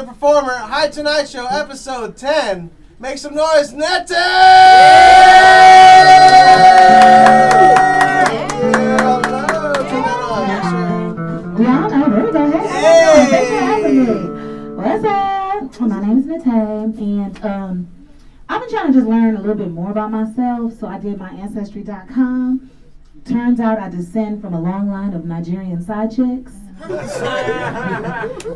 and performer, High Tonight Show, episode 10. Make some noise, Nnete! Y'all know, there we go. Hey, thanks for having me. What's up? My name is Nnete, and I've been trying to just learn a little bit more about myself, so I did my Ancestry.com. Turns out I descend from a long line of Nigerian side chicks.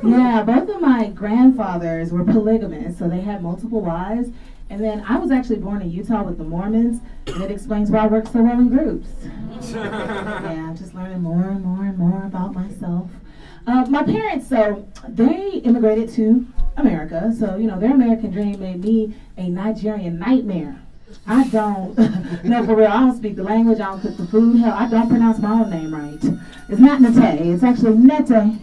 Yeah, both of my grandfathers were polygamous, so they had multiple wives. And then I was actually born in Utah with the Mormons, and it explains why I work so well in groups. Yeah, I'm just learning more and more and more about myself. My parents, so they immigrated to America, so their American dream made me a Nigerian nightmare. I don't, no, for real, I don't speak the language, I don't cook the food, hell, I don't pronounce my own name right. It's not Nnete, it's actually Nnete.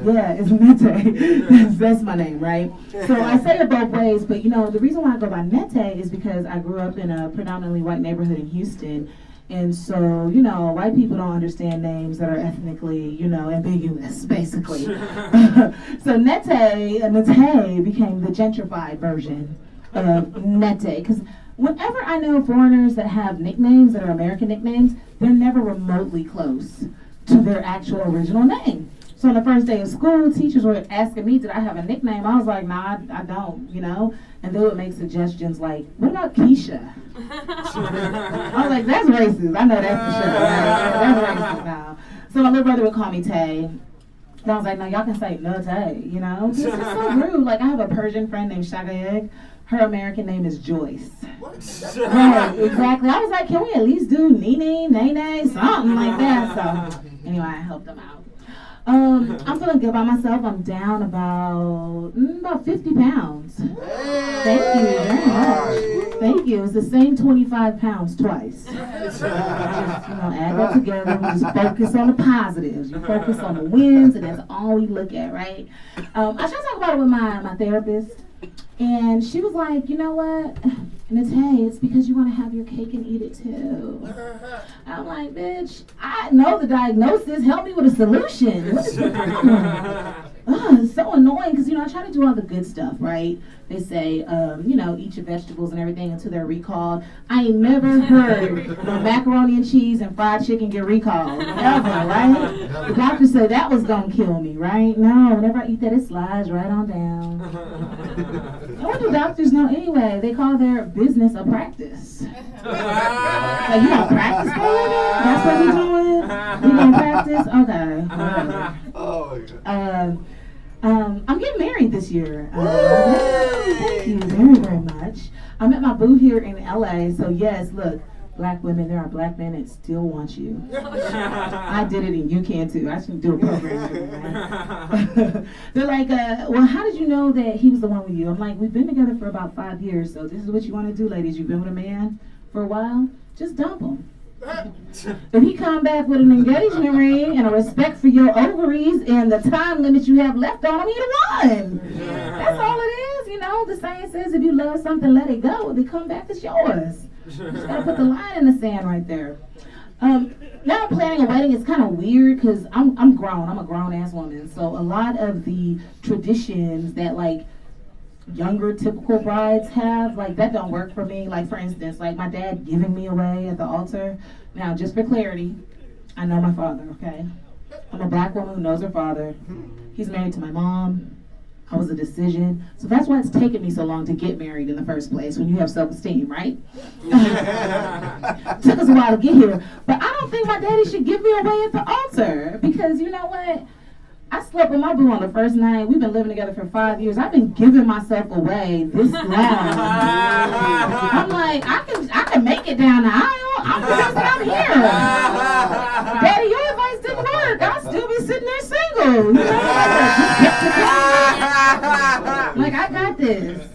Yeah, it's Nnete. That's my name, right? So I say it both ways, but the reason why I go by Nnete is because I grew up in a predominantly white neighborhood in Houston. And so, white people don't understand names that are ethnically, ambiguous, basically. So Nnete became the gentrified version of Nnete. Because whenever I know foreigners that have nicknames that are American nicknames, they're never remotely close to their actual original name. So on the first day of school, teachers were asking me, did I have a nickname? I was like, nah, I don't, And they would make suggestions like, what about Keisha? I was like, that's racist. I know that's for sure. That's racist now. So my little brother would call me Tay. And I was like, no, y'all can say Nnete, This is so rude. Like, I have a Persian friend named Shagayeg. Her American name is Joyce. What? Right, exactly. I was like, can we at least do Nene, Nene, something like that? So anyway, I helped them out. I'm feeling good about myself. I'm down about 50 pounds. Thank you very much. Thank you. It's the same 25 pounds twice. Just, add that together. We just focus on the positives. You focus on the wins, and that's all we look at, right? I tried to talk about it with my therapist, and she was like, you know what? And it's because you want to have your cake and eat it too. I'm like, bitch, I know the diagnosis. Help me with a solution. What is the problem? It's so annoying because, I try to do all the good stuff, right? They say, eat your vegetables and everything until they're recalled. I ain't never heard macaroni and cheese and fried chicken get recalled. Ever, right? The doctor said that was going to kill me, right? No, whenever I eat that, it slides right on down. And what do doctors know anyway? They call their business a practice. Like, you gonna practice for a living? That's what we doing? You gonna practice? Okay. Oh my God. I'm getting married this year. Thank you very, very much. I met my boo here in LA, so yes, look, black women, there are black men that still want you. I did it and you can too. I should do a program. They're like, well, how did you know that he was the one with you? I'm like, we've been together for about 5 years, so this is what you want to do, ladies. You've been with a man for a while, just dump him. If he come back with an engagement ring and a respect for your ovaries and the time limit you have left on him, he the one. That's all it is, The saying says if you love something, let it go. If it come back, it's yours. You just gotta put the line in the sand right there. Now I'm planning a wedding. It's kind of weird because I'm grown. I'm a grown ass woman. So a lot of the traditions that younger typical brides have, that don't work for me. Like, for instance, my dad giving me away at the altar. Now, just for clarity, I know my father, okay? I'm a black woman who knows her father. He's married to my mom. I was a decision. So that's why it's taken me so long to get married in the first place, when you have self-esteem, right? Took us a while to get here. But I don't think my daddy should give me away at the altar, because you know what? I slept with my boo on the first night. We've been living together for 5 years. I've been giving myself away this long. I'm like, I can make it down the aisle. I'm convinced I'm here. Daddy, your advice didn't work. I'll still be sitting there single. Like, I got this.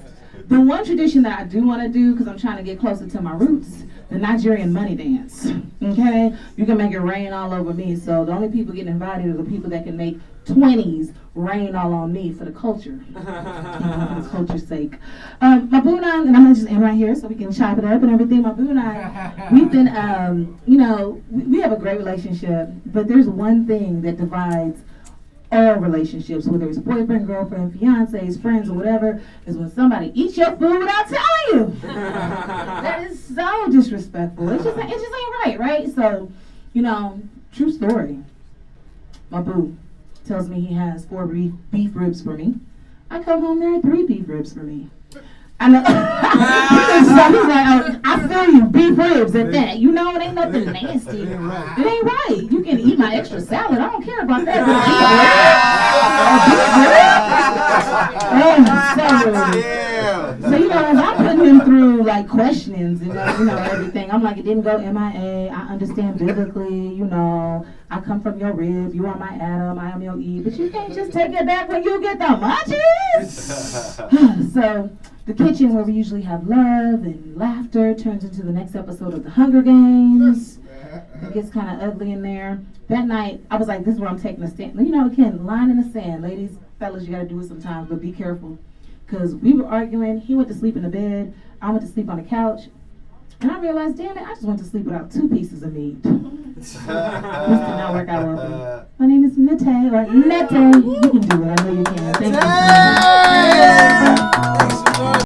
The one tradition that I do want to do, because I'm trying to get closer to my roots, the Nigerian money dance. Okay? You can make it rain all over me. So the only people getting invited are the people that can make 20s rain all on me for the culture. For the culture's sake. My boo and I, and I'm going to just end right here so we can chop it up and everything. My boo and I, we've been, we have a great relationship, but there's one thing that divides all relationships, whether it's boyfriend, girlfriend, fiancés, friends, or whatever, is when somebody eats your food without telling you. That is so disrespectful. It just ain't right? So, true story. My boo tells me he has 4 beef ribs for me. I come home, there are 3 beef ribs for me. I know. He's like, I feel you, beef ribs at that. It ain't nothing nasty. It ain't right. You can eat my extra salad. I don't care about that. So as I'm putting him through like questionings and everything, I'm like, it didn't go MIA. I understand biblically. I come from your rib. You are my Adam. I am your Eve. But you can't just take it back when you get the munchies. So the kitchen where we usually have love and laughter turns into the next episode of the Hunger Games. It gets kind of ugly in there. That night, I was like, this is where I'm taking a stand. Again, line in the sand. Ladies, fellas, you got to do it sometimes, but be careful. Because we were arguing. He went to sleep in the bed. I went to sleep on the couch. And I realized, damn it, I just went to sleep without 2 pieces of meat. This did not work out well for me. My name is Nnete, or Nnete. You can do it. I know you can. Thank you so much.